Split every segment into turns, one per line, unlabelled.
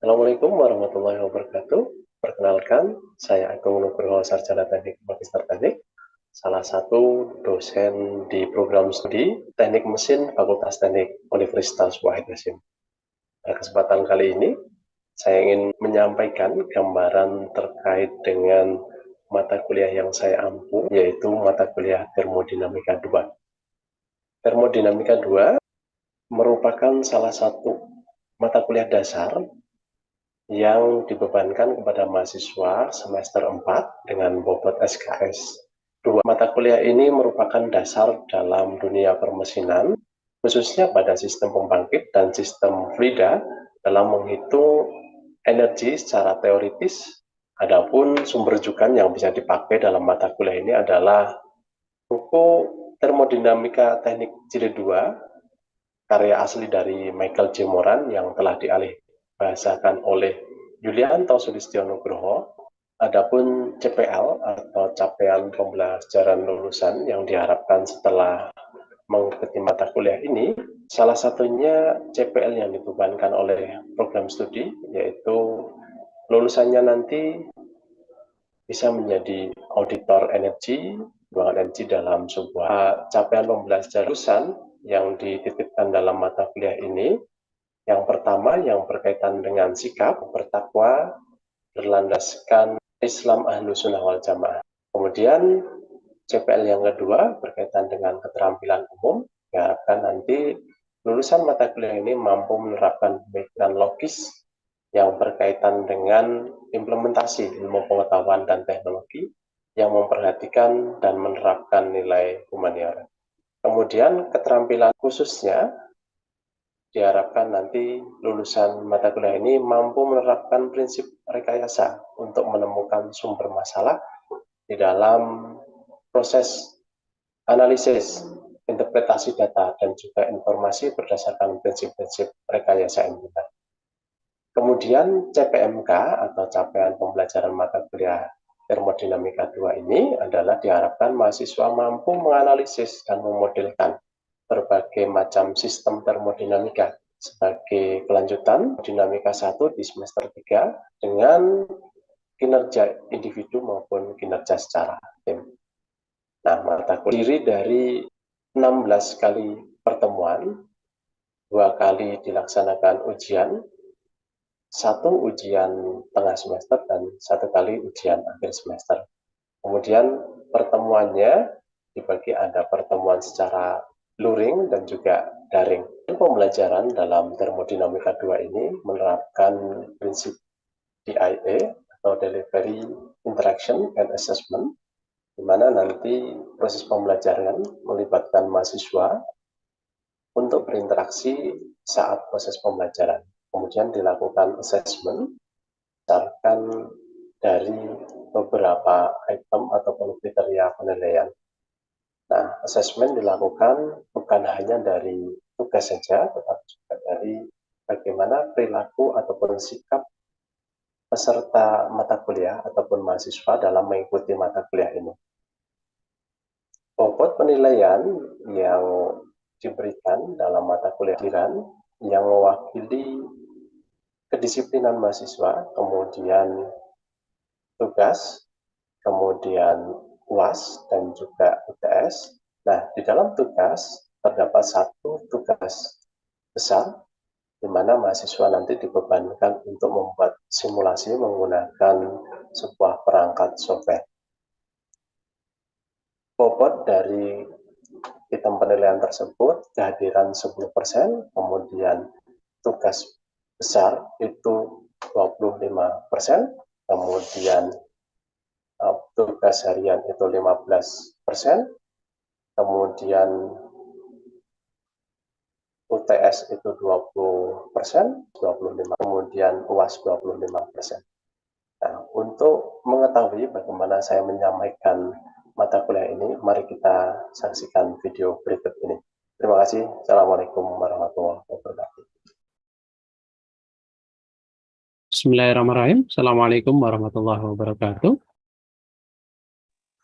Assalamualaikum warahmatullahi wabarakatuh. Perkenalkan, saya Agung Nugroho, Sarjana Teknik Magister Teknik, salah satu dosen di program studi Teknik Mesin Fakultas Teknik Universitas Wahid Hasim. Pada kesempatan kali ini, saya ingin menyampaikan gambaran terkait dengan mata kuliah yang saya ampu, yaitu mata kuliah Termodinamika 2. Termodinamika 2 merupakan salah satu mata kuliah dasar yang dibebankan kepada mahasiswa semester 4 dengan bobot SKS. Dua mata kuliah ini merupakan dasar dalam dunia permesinan, khususnya pada sistem pembangkit dan sistem fluida dalam menghitung energi secara teoritis. Adapun sumber rujukan yang bisa dipakai dalam mata kuliah ini adalah buku Termodinamika Teknik Jilid 2, karya asli dari Michael J. Moran yang telah dialih bahasakan oleh Yulianto Sulistyo Nugroho. Adapun CPL atau capaian pembelajaran lulusan yang diharapkan setelah mengikuti mata kuliah ini, salah satunya CPL yang dibebankan oleh program studi, yaitu lulusannya nanti bisa menjadi auditor energi, pengembangan energi dalam sebuah capaian pembelajaran lulusan yang dititipkan dalam mata kuliah ini. Yang pertama yang berkaitan dengan sikap bertakwa berlandaskan Islam Ahlus Sunnah wal Jamaah. Kemudian CPL yang kedua berkaitan dengan keterampilan umum. Diharapkan nanti lulusan mata kuliah ini mampu menerapkan pemikiran logis yang berkaitan dengan implementasi ilmu pengetahuan dan teknologi yang memperhatikan dan menerapkan nilai humaniora. Kemudian keterampilan khususnya diharapkan nanti lulusan mata kuliah ini mampu menerapkan prinsip rekayasa untuk menemukan sumber masalah di dalam proses analisis, interpretasi data, dan juga informasi berdasarkan prinsip-prinsip rekayasa ilmiah. Kemudian CPMK atau capaian pembelajaran mata kuliah Termodinamika 2 ini adalah diharapkan mahasiswa mampu menganalisis dan memodelkan berbagai macam sistem termodinamika sebagai kelanjutan dinamika 1 di semester 3 dengan kinerja individu maupun kinerja secara tim. Nah, mata kuliah terdiri dari 16 kali pertemuan, 2 kali dilaksanakan ujian, 1 ujian tengah semester dan 1 kali ujian akhir semester. Kemudian pertemuannya dibagi ada pertemuan secara luring dan juga daring. Pembelajaran dalam termodinamika 2 ini menerapkan prinsip DIA atau Delivery, Interaction, and Assessment, di mana nanti proses pembelajaran melibatkan mahasiswa untuk berinteraksi saat proses pembelajaran. Kemudian dilakukan assessment berdasarkan dari beberapa item ataupun kriteria penilaian. Nah, asesmen dilakukan bukan hanya dari tugas saja, tetapi juga dari bagaimana perilaku ataupun sikap peserta mata kuliah ataupun mahasiswa dalam mengikuti mata kuliah ini. Bobot penilaian yang diberikan dalam mata kuliah yang mewakili kedisiplinan mahasiswa, kemudian tugas, kemudian UAS, dan juga UTS. Nah, di dalam tugas terdapat satu tugas besar, di mana mahasiswa nanti dibebankan untuk membuat simulasi menggunakan sebuah perangkat software. Bobot dari item penilaian tersebut kehadiran 10%, kemudian tugas besar itu 25%, kemudian tugas harian itu 15%, kemudian UTS itu 20%, 25%, kemudian UAS 25%. Nah, untuk mengetahui bagaimana saya menyampaikan mata kuliah ini, mari kita saksikan video berikut ini. Terima kasih. Assalamualaikum warahmatullahi wabarakatuh.
Bismillahirrahmanirrahim. Assalamualaikum warahmatullahi wabarakatuh.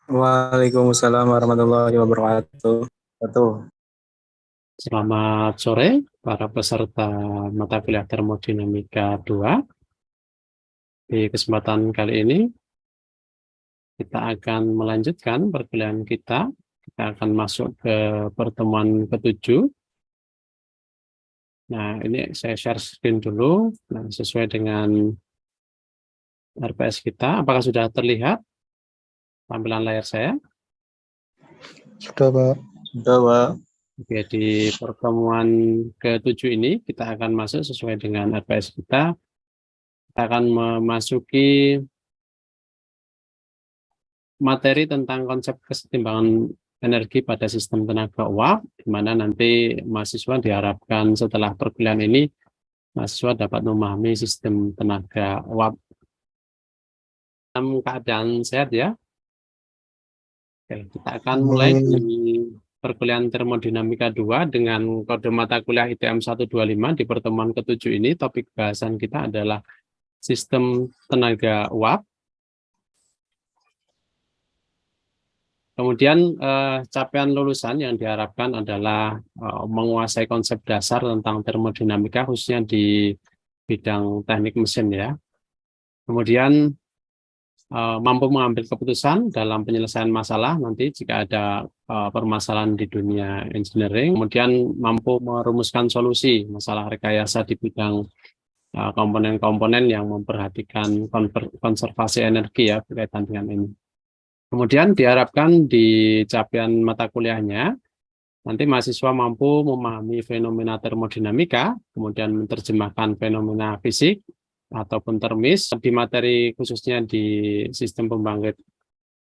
Waalaikumsalam warahmatullahi wabarakatuh.
Selamat sore para peserta mata kuliah Termodinamika 2. Di kesempatan kali ini kita akan melanjutkan perkuliahan kita. Kita akan masuk ke pertemuan ke-7. Nah, ini saya share screen dulu. Nah, sesuai dengan RPS kita. Apakah sudah terlihat tampilan layar saya?
Sudah, Pak. Sudah, Pak.
Oke, di pertemuan ke-7 ini kita akan masuk sesuai dengan RPS kita. Kita akan memasuki materi tentang konsep kesetimbangan energi pada sistem tenaga uap, di mana nanti mahasiswa diharapkan setelah perkuliahan ini, mahasiswa dapat memahami sistem tenaga uap dalam keadaan sehat ya. Oke, kita akan mulai di perkuliahan termodinamika 2 dengan kode mata kuliah ITM 125 di pertemuan ke-7 ini. Topik bahasan kita adalah sistem tenaga uap. Kemudian capaian lulusan yang diharapkan adalah menguasai konsep dasar tentang termodinamika khususnya di bidang teknik mesin ya. Kemudian mampu mengambil keputusan dalam penyelesaian masalah nanti jika ada permasalahan di dunia engineering. Kemudian mampu merumuskan solusi masalah rekayasa di bidang komponen-komponen yang memperhatikan konservasi energi ya berkaitan dengan ini. Kemudian diharapkan di capaian mata kuliahnya, nanti mahasiswa mampu memahami fenomena termodinamika, kemudian menerjemahkan fenomena fisik, ataupun termis. Di materi khususnya di sistem pembangkit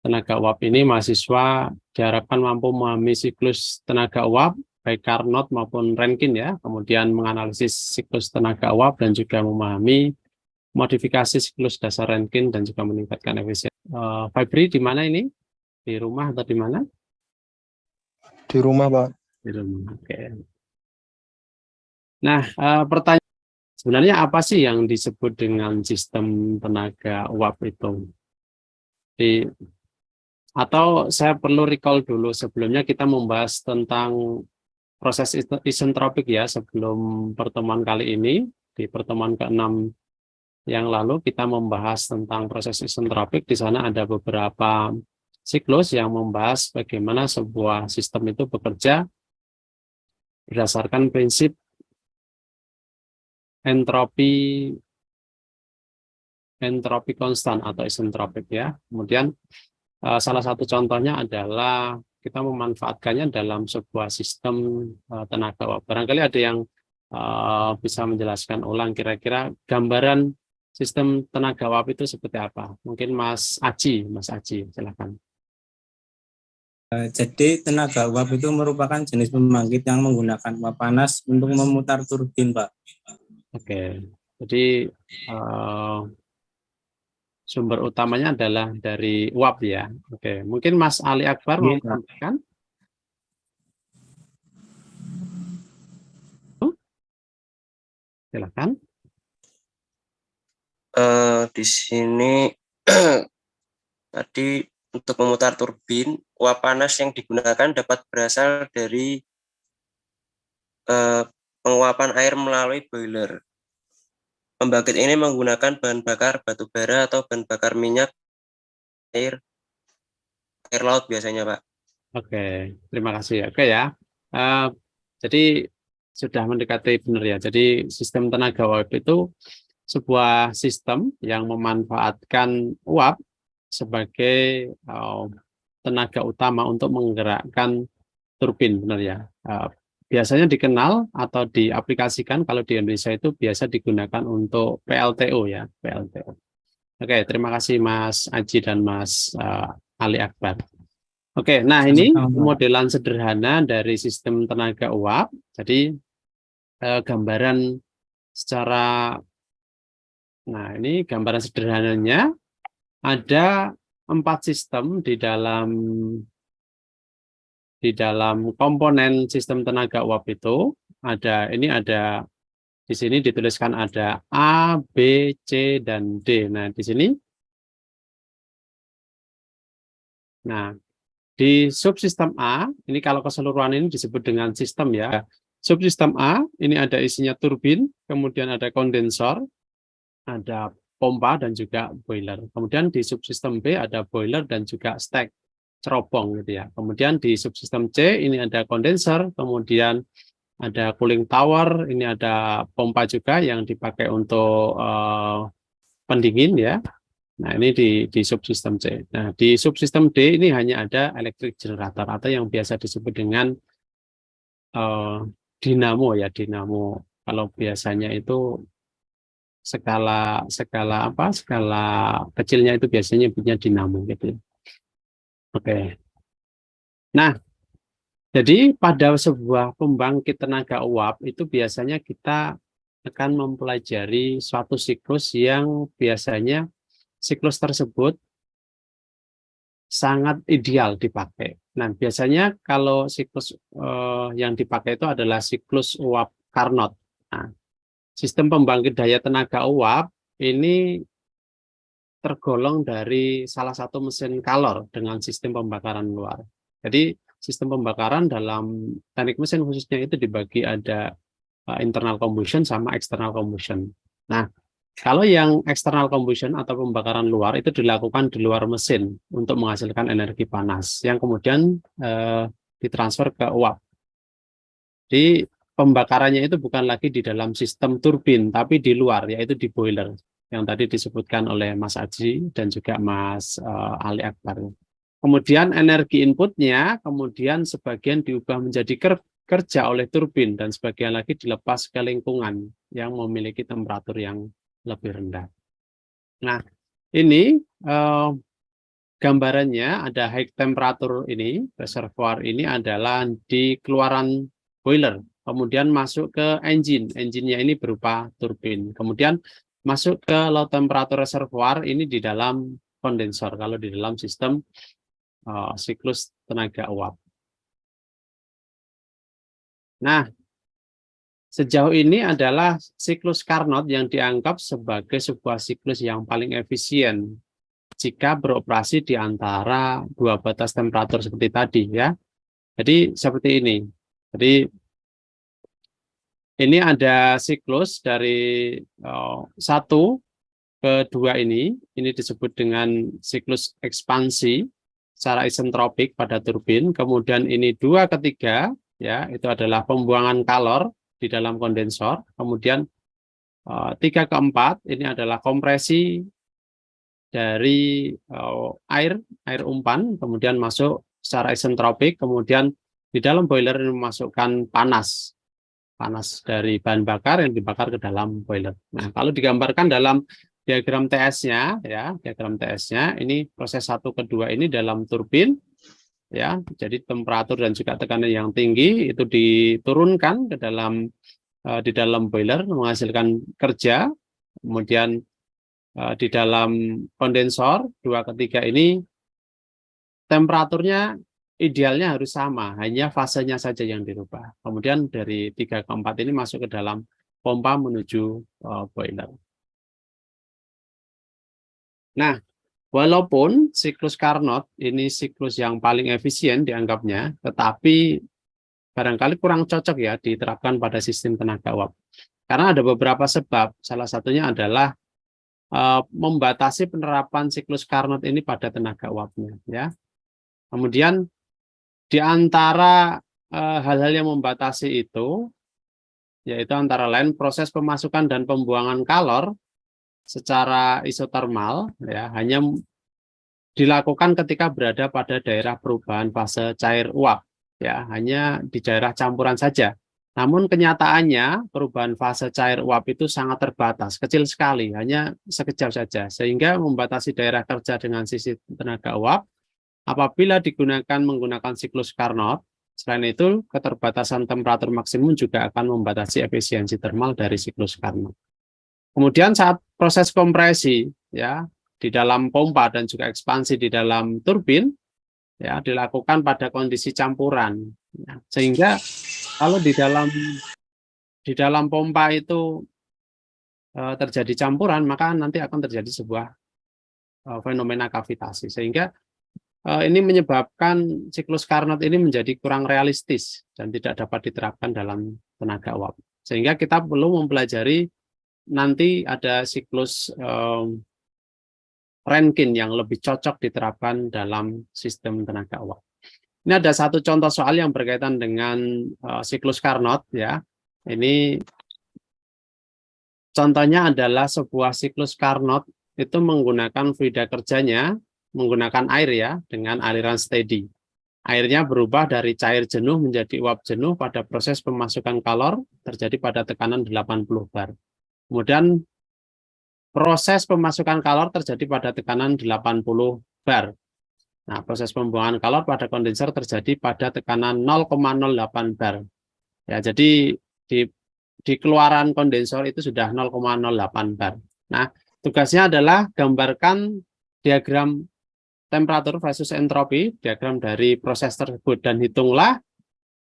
tenaga uap ini, mahasiswa diharapkan mampu memahami siklus tenaga uap, baik Carnot maupun Rankine ya, kemudian menganalisis siklus tenaga uap dan juga memahami modifikasi siklus dasar Rankine dan juga meningkatkan efisiensi. Febri di mana ini? Di rumah atau di mana?
Di rumah, Pak.
Di rumah. Oke. Nah, pertanyaan sebenarnya apa sih yang disebut dengan sistem tenaga uap itu? Atau saya perlu recall dulu sebelumnya kita membahas tentang proses isentropik ya sebelum pertemuan kali ini. Di pertemuan ke-6 yang lalu kita membahas tentang proses isentropik. Di sana ada beberapa siklus yang membahas bagaimana sebuah sistem itu bekerja berdasarkan prinsip entropi konstan atau isentropik ya. Kemudian salah satu contohnya adalah kita memanfaatkannya dalam sebuah sistem tenaga uap. Barangkali ada yang bisa menjelaskan ulang kira-kira gambaran sistem tenaga uap itu seperti apa? Mungkin Mas Aji silakan.
Jadi tenaga uap itu merupakan jenis pembangkit yang menggunakan uap panas untuk memutar turbin, Pak.
Oke, jadi sumber utamanya adalah dari uap ya. Oke, mungkin Mas Ali Akbar mau menyampaikan. Silakan.
Di sini tadi untuk memutar turbin, uap panas yang digunakan dapat berasal dari penguapan air melalui boiler. Pembangkit ini menggunakan bahan bakar batu bara atau bahan bakar minyak, air laut biasanya, Pak.
Oke, terima kasih. Oke ya. Jadi sudah mendekati benar ya. Jadi sistem tenaga uap itu sebuah sistem yang memanfaatkan uap sebagai tenaga utama untuk menggerakkan turbin, benar ya. Biasanya dikenal atau diaplikasikan kalau di Indonesia itu biasa digunakan untuk PLTO ya, PLTO. Oke, terima kasih Mas Aji dan Mas Ali Akbar. Oke, nah ini modelan sederhana dari sistem tenaga uap. Jadi gambaran secara, nah ini gambaran sederhananya ada 4 sistem di dalam komponen sistem tenaga uap itu. Ada di sini dituliskan ada A, B, C, dan D. Nah, di sini. Nah, di subsistem A, ini kalau keseluruhan ini disebut dengan sistem ya. Subsistem A, ini ada isinya turbin, kemudian ada kondensor, ada pompa dan juga boiler. Kemudian di subsistem B ada boiler dan juga stack cerobong gitu ya. Kemudian di subsistem C ini ada kondenser, kemudian ada cooling tower, ini ada pompa juga yang dipakai untuk pendingin ya. Nah, ini di subsistem C. Nah, di subsistem D ini hanya ada electric generator atau yang biasa disebut dengan dinamo ya, dinamo. Kalau biasanya itu skala kecilnya itu biasanya punya dinamo gitu. Oke. Nah, jadi pada sebuah pembangkit tenaga uap itu biasanya kita akan mempelajari suatu siklus yang biasanya siklus tersebut sangat ideal dipakai. Nah, biasanya kalau siklus yang dipakai itu adalah siklus uap Carnot. Nah, sistem pembangkit daya tenaga uap ini tergolong dari salah satu mesin kalor dengan sistem pembakaran luar. Jadi sistem pembakaran dalam teknik mesin khususnya itu dibagi ada internal combustion sama external combustion. Nah, kalau yang external combustion atau pembakaran luar itu dilakukan di luar mesin untuk menghasilkan energi panas yang kemudian ditransfer ke uap. Jadi pembakarannya itu bukan lagi di dalam sistem turbin, tapi di luar, yaitu di boiler yang tadi disebutkan oleh Mas Aji dan juga Mas Ali Akbar. Kemudian energi inputnya kemudian sebagian diubah menjadi kerja oleh turbin dan sebagian lagi dilepas ke lingkungan yang memiliki temperatur yang lebih rendah. Nah, ini gambarannya ada high temperature ini, reservoir ini adalah di keluaran boiler, kemudian masuk ke engine, engine-nya ini berupa turbin, kemudian masuk ke low temperature reservoir ini di dalam kondensor, kalau di dalam sistem siklus tenaga uap. Nah, sejauh ini adalah siklus Carnot yang dianggap sebagai sebuah siklus yang paling efisien jika beroperasi di antara dua batas temperatur seperti tadi ya. Jadi seperti ini. Jadi ini ada siklus dari 1 ke 2 ini disebut dengan siklus ekspansi secara isentropik pada turbin. Kemudian ini 2 ke 3 ya, itu adalah pembuangan kalor di dalam kondensor. Kemudian 3 ke 4 ini adalah kompresi dari air umpan, kemudian masuk secara isentropik, kemudian di dalam boiler ini memasukkan panas dari bahan bakar yang dibakar ke dalam boiler. Nah, kalau digambarkan dalam diagram TS-nya, ya, diagram TS-nya ini proses 1 ke 2 ini dalam turbin, ya, jadi temperatur dan juga tekanan yang tinggi itu diturunkan ke dalam di dalam boiler menghasilkan kerja, kemudian di dalam kondensor 2 ke 3 ini temperaturnya idealnya harus sama, hanya fasenya saja yang dirubah. Kemudian dari 3 ke 4 ini masuk ke dalam pompa menuju boiler. Nah, walaupun siklus Carnot ini siklus yang paling efisien dianggapnya, tetapi barangkali kurang cocok ya diterapkan pada sistem tenaga uap. Karena ada beberapa sebab, salah satunya adalah membatasi penerapan siklus Carnot ini pada tenaga uapnya. Ya. Kemudian di antara hal-hal yang membatasi itu, yaitu antara lain proses pemasukan dan pembuangan kalor secara isotermal, ya, hanya dilakukan ketika berada pada daerah perubahan fase cair uap, ya, hanya di daerah campuran saja. Namun kenyataannya perubahan fase cair uap itu sangat terbatas, kecil sekali, hanya sekejap saja, sehingga membatasi daerah kerja dengan sisi tenaga uap. Apabila menggunakan siklus Carnot, selain itu keterbatasan temperatur maksimum juga akan membatasi efisiensi termal dari siklus Carnot. Kemudian saat proses kompresi ya di dalam pompa dan juga ekspansi di dalam turbin ya dilakukan pada kondisi campuran. Ya, sehingga kalau di dalam pompa itu terjadi campuran, maka nanti akan terjadi sebuah fenomena kavitasi. Sehingga ini menyebabkan siklus Carnot ini menjadi kurang realistis dan tidak dapat diterapkan dalam tenaga uap. Sehingga kita perlu mempelajari nanti ada siklus Rankine yang lebih cocok diterapkan dalam sistem tenaga uap. Ini ada satu contoh soal yang berkaitan dengan siklus Carnot ya. Ini contohnya adalah sebuah siklus Carnot itu menggunakan fluida kerjanya menggunakan air ya dengan aliran steady. Airnya berubah dari cair jenuh menjadi uap jenuh pada proses pemasukan kalor terjadi pada tekanan 80 bar. Kemudian proses pemasukan kalor terjadi pada tekanan 80 bar. Nah, proses pembuangan kalor pada kondenser terjadi pada tekanan 0,08 bar. Ya, jadi di keluaran kondensor itu sudah 0,08 bar. Nah, tugasnya adalah gambarkan diagram temperatur versus entropi, diagram dari proses tersebut, dan hitunglah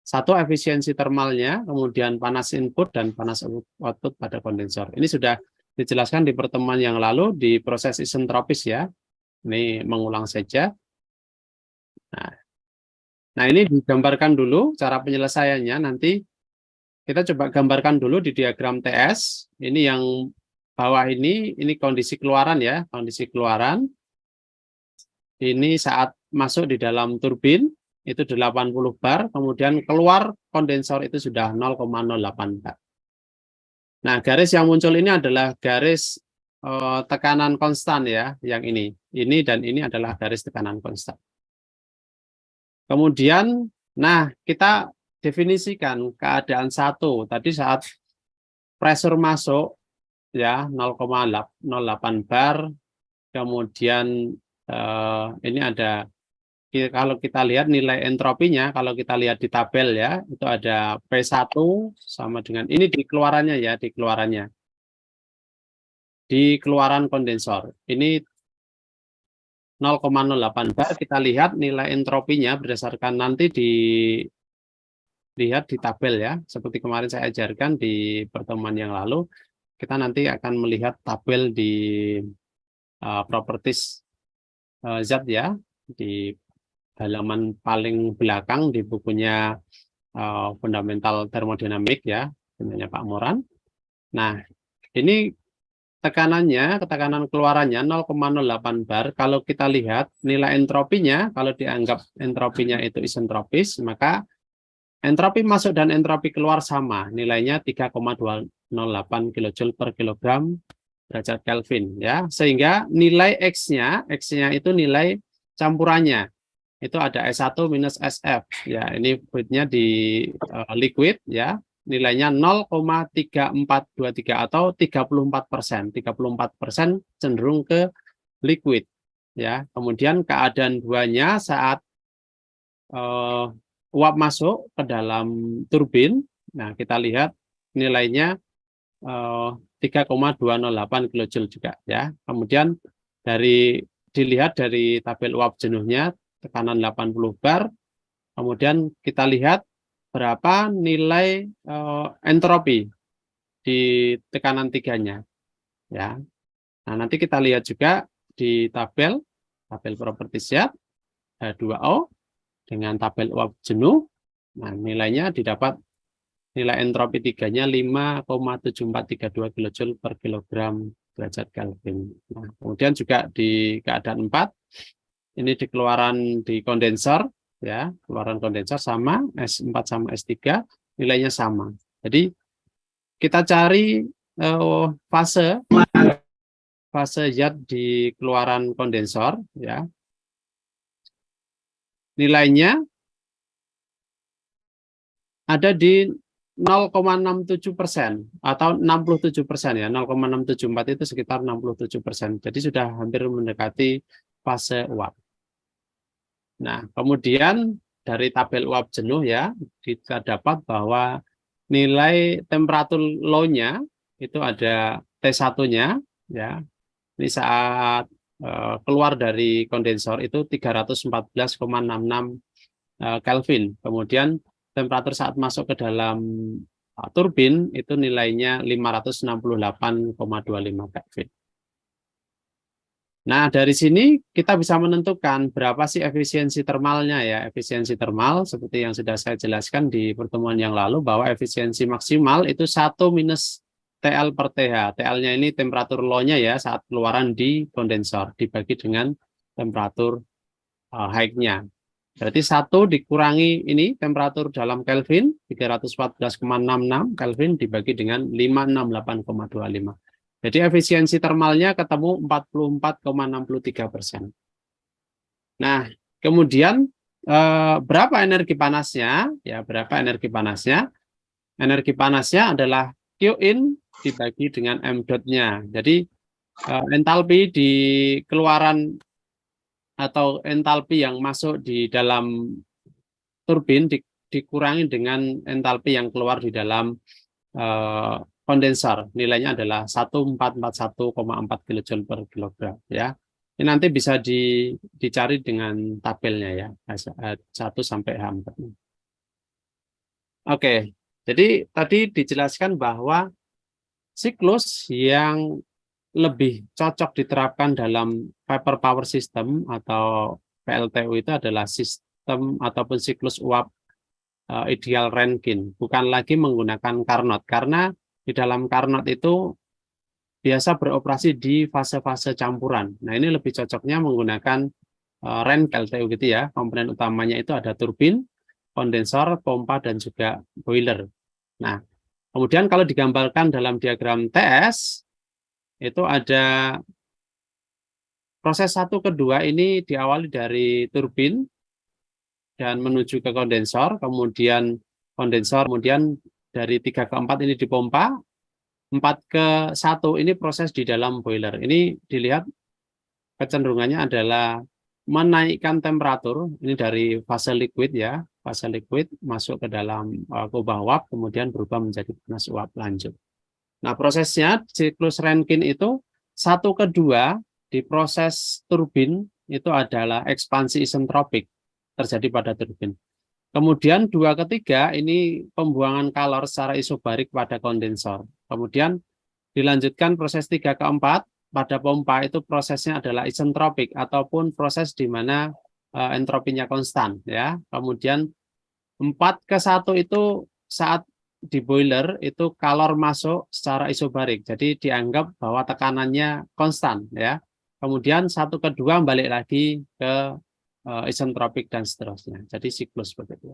satu efisiensi termalnya, kemudian panas input dan panas output pada kondensor. Ini sudah dijelaskan di pertemuan yang lalu di proses isentropis ya. Ini mengulang saja. Nah, ini digambarkan dulu cara penyelesaiannya. Nanti kita coba gambarkan dulu di diagram TS. Ini yang bawah ini kondisi keluaran ya, kondisi keluaran. Ini saat masuk di dalam turbin itu 80 bar, kemudian keluar kondensor itu sudah 0,08 bar. Nah, garis yang muncul ini adalah garis tekanan konstan ya, yang ini. Ini dan ini adalah garis tekanan konstan. Kemudian, nah kita definisikan keadaan satu. Tadi saat pressure masuk ya 0,08 bar, kemudian ini ada, kalau kita lihat nilai entropinya, kalau kita lihat di tabel ya, itu ada P1 sama dengan, ini di keluarannya ya, di keluarannya. Di keluaran kondensor. Ini 0,08 bar, kita lihat nilai entropinya berdasarkan nanti dilihat di tabel ya, seperti kemarin saya ajarkan di pertemuan yang lalu, kita nanti akan melihat tabel di properties zat ya, di halaman paling belakang di bukunya fundamental termodinamik ya, punya Pak Moran. Nah, ini tekanannya, tekanan keluarannya 0,08 bar. Kalau kita lihat nilai entropinya, kalau dianggap entropinya itu isentropis, maka entropi masuk dan entropi keluar sama. Nilainya 3,208 kJ per kilogram derajat Kelvin ya. Sehingga nilai X-nya itu nilai campurannya. Itu ada S1 minus SF ya. Ini fluidnya di liquid ya. Nilainya 0,3423 atau 34%. 34% cenderung ke liquid ya. Kemudian keadaan duanya saat uap masuk ke dalam turbin. Nah, kita lihat nilainya 3,208 kJ juga ya. Kemudian dilihat dari tabel uap jenuhnya tekanan 80 bar. Kemudian kita lihat berapa nilai entropi di tekanan 3-nya ya. Nah, nanti kita lihat juga di tabel properties zat H2O dengan tabel uap jenuh. Nah, nilainya didapat nilai entropi 3-nya 5,7432 kJ per kilogram derajat Kelvin. Nah, kemudian juga di keadaan 4 ini di keluaran di kondensor ya, keluaran kondensor sama S4 sama S3 nilainya sama. Jadi kita cari fase zat di keluaran kondensor ya. Nilainya ada di 0,67% atau 67% ya, 0,674 itu sekitar 67%. Jadi sudah hampir mendekati fase uap. Nah, kemudian dari tabel uap jenuh ya, kita dapat bahwa nilai temperatur low-nya itu ada T1-nya ya. Ini saat keluar dari kondensor itu 314,66 Kelvin. Kemudian temperatur saat masuk ke dalam turbin itu nilainya 568,25 Kelvin. Nah, dari sini kita bisa menentukan berapa sih efisiensi termalnya ya. Efisiensi termal seperti yang sudah saya jelaskan di pertemuan yang lalu bahwa efisiensi maksimal itu 1 minus TL per TH. TL-nya ini temperatur low-nya ya saat keluaran di kondensor dibagi dengan temperatur high-nya. Berarti 1 dikurangi ini temperatur dalam Kelvin 314,66 Kelvin dibagi dengan 568,25. Jadi efisiensi termalnya ketemu 44,63%. Nah, kemudian berapa energi panasnya? Ya, berapa energi panasnya? Energi panasnya adalah Q in dibagi dengan M dot-nya. Jadi entalpi di keluaran atau entalpi yang masuk di dalam turbin dikurangi dengan entalpi yang keluar di dalam kondensor. Nilainya adalah 1441,4 kilojoule per kilogram ya. Ini nanti bisa dicari dengan tabelnya ya, 1 sampai H4. Oke, jadi tadi dijelaskan bahwa siklus yang lebih cocok diterapkan dalam vapor power system atau PLTU itu adalah sistem ataupun siklus uap ideal Rankine, bukan lagi menggunakan Carnot, karena di dalam Carnot itu biasa beroperasi di fase-fase campuran. Nah, ini lebih cocoknya menggunakan Rankine LTU gitu ya. Komponen utamanya itu ada turbin, kondensor, pompa, dan juga boiler. Nah, kemudian kalau digambarkan dalam diagram TS, itu ada proses 1 ke 2 ini diawali dari turbin dan menuju ke kondensor, kemudian kondensor, kemudian dari 3 ke 4 ini dipompa, 4 ke 1 ini proses di dalam boiler. Ini dilihat kecenderungannya adalah menaikkan temperatur, ini dari fase liquid ya, fase liquid masuk ke dalam kubah uap, kemudian berubah menjadi panas uap lanjut. Nah, prosesnya siklus Rankine itu 1 ke 2 di proses turbin itu adalah ekspansi isentropik terjadi pada turbin. Kemudian 2 ke 3 ini pembuangan kalor secara isobarik pada kondensor. Kemudian dilanjutkan proses 3 ke 4 pada pompa itu prosesnya adalah isentropik ataupun proses di mana entropinya konstan ya. Kemudian 4 ke 1 itu saat di boiler itu kalor masuk secara isobarik. Jadi dianggap bahwa tekanannya konstan ya. Kemudian 1 ke 2 balik lagi ke isentropik dan seterusnya. Jadi siklus seperti itu.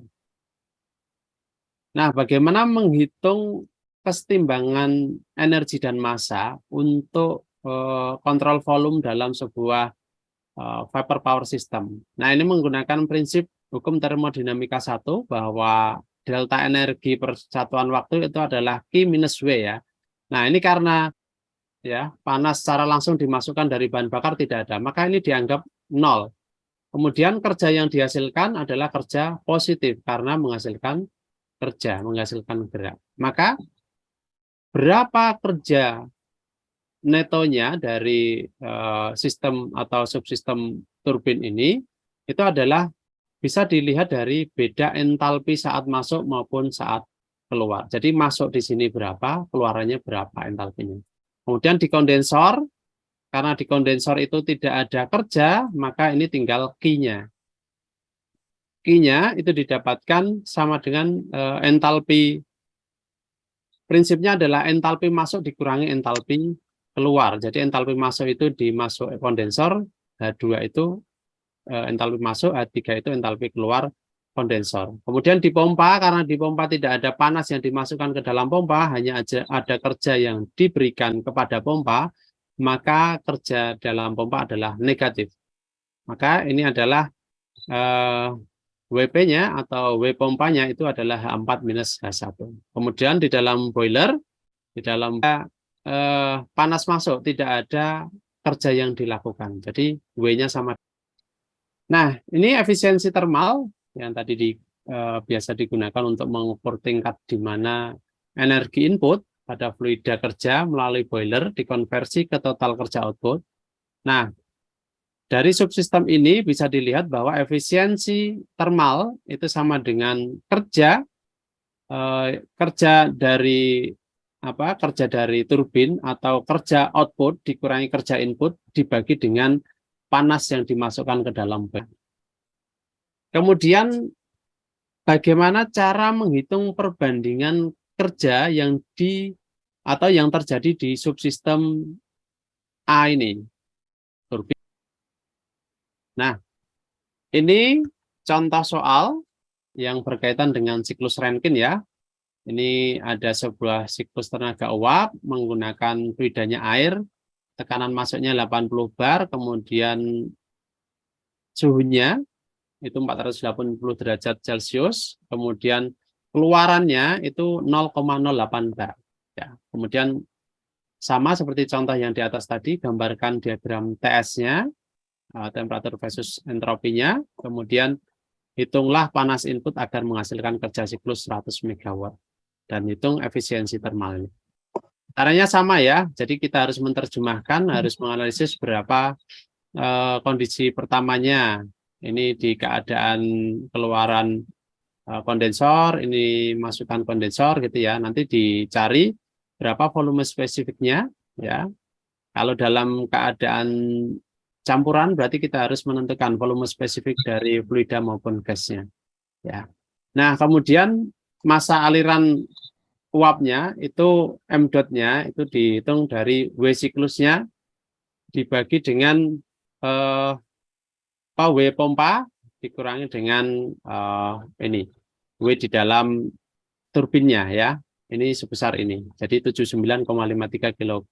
Nah, bagaimana menghitung kesetimbangan energi dan massa untuk kontrol volume dalam sebuah vapor power system. Nah, ini menggunakan prinsip hukum termodinamika 1 bahwa delta energi per satuan waktu itu adalah Q minus W ya. Nah, ini karena ya panas secara langsung dimasukkan dari bahan bakar tidak ada, maka ini dianggap 0. Kemudian kerja yang dihasilkan adalah kerja positif karena menghasilkan kerja, menghasilkan gerak. Maka berapa kerja netonya dari sistem atau subsistem turbin ini itu adalah bisa dilihat dari beda entalpi saat masuk maupun saat keluar. Jadi masuk di sini berapa, keluarannya berapa entalpinya. Kemudian di kondensor, karena di kondensor itu tidak ada kerja, maka ini tinggal Q-nya. Q-nya itu didapatkan sama dengan entalpi. Prinsipnya adalah entalpi masuk dikurangi entalpi keluar. Jadi entalpi masuk itu dimasuk kondensor, H2 itu entalpi masuk, H3 itu entalpi keluar kondensor. Kemudian di pompa, karena di pompa tidak ada panas yang dimasukkan ke dalam pompa, hanya ada kerja yang diberikan kepada pompa, maka kerja dalam pompa adalah negatif. Maka ini adalah WP-nya atau W pompanya itu adalah H4 minus H1. Kemudian di dalam boiler, di dalam panas masuk, tidak ada kerja yang dilakukan. Jadi W-nya sama. Nah, ini efisiensi termal yang tadi biasa digunakan untuk mengukur tingkat di mana energi input pada fluida kerja melalui boiler dikonversi ke total kerja output. Nah, dari subsistem ini bisa dilihat bahwa efisiensi termal itu sama dengan kerja dari turbin atau kerja output dikurangi kerja input dibagi dengan panas yang dimasukkan ke dalam boiler. Kemudian bagaimana cara menghitung perbandingan kerja yang atau yang terjadi di subsistem A ini, turbin. Nah, ini contoh soal yang berkaitan dengan siklus Rankine ya. Ini ada sebuah siklus tenaga uap menggunakan fluidanya air, tekanan masuknya 80 bar, kemudian suhunya itu 480 derajat Celcius, kemudian keluarannya itu 0,08 bar. Ya, kemudian sama seperti contoh yang di atas tadi, gambarkan diagram TS-nya, temperatur versus entropinya, kemudian hitunglah panas input agar menghasilkan kerja siklus 100 MW, dan hitung efisiensi termalnya. Caranya sama ya, jadi kita harus menerjemahkan, harus menganalisis berapa kondisi pertamanya. Ini di keadaan keluaran kondensor, ini masukan kondensor gitu ya, nanti dicari berapa volume spesifiknya ya. Kalau dalam keadaan campuran berarti kita harus menentukan volume spesifik dari fluida maupun gasnya ya. Nah, kemudian masa aliran uapnya itu M dot-nya itu dihitung dari W siklusnya dibagi dengan W pompa dikurangi dengan ini W di dalam turbinnya ya. Ini sebesar ini. Jadi 79,53 kg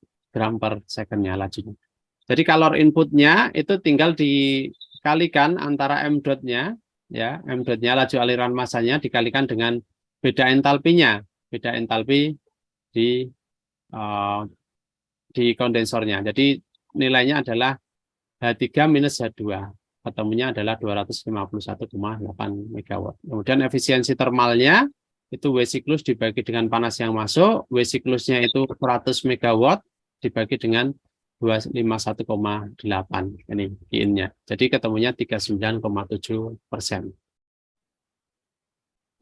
per second-nya lajunya. Jadi kalor inputnya itu tinggal dikalikan antara M dot-nya ya, M dot-nya laju aliran masanya dikalikan dengan beda entalpinya, beda entalpi di kondensornya. Jadi nilainya adalah H3 minus H2. Ketemunya adalah 251,8 MW. Kemudian efisiensi termalnya itu W siklus dibagi dengan panas yang masuk, W siklusnya itu 100 MW dibagi dengan 251,8 ini IN-nya. Jadi ketemunya 39,7%.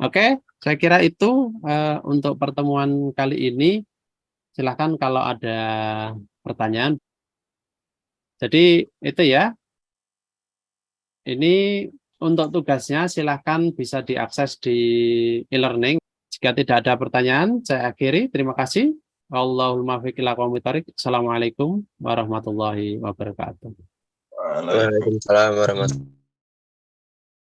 Oke, saya kira itu untuk pertemuan kali ini. Silakan kalau ada pertanyaan. Jadi itu ya. Ini untuk tugasnya silahkan bisa diakses di e-learning. Jika tidak ada pertanyaan, saya akhiri. Terima kasih. Allahumma fiqh ila qawmi thariq. Assalamualaikum warahmatullahi wabarakatuh.
Waalaikumsalam warahmatullahi wabarakatuh.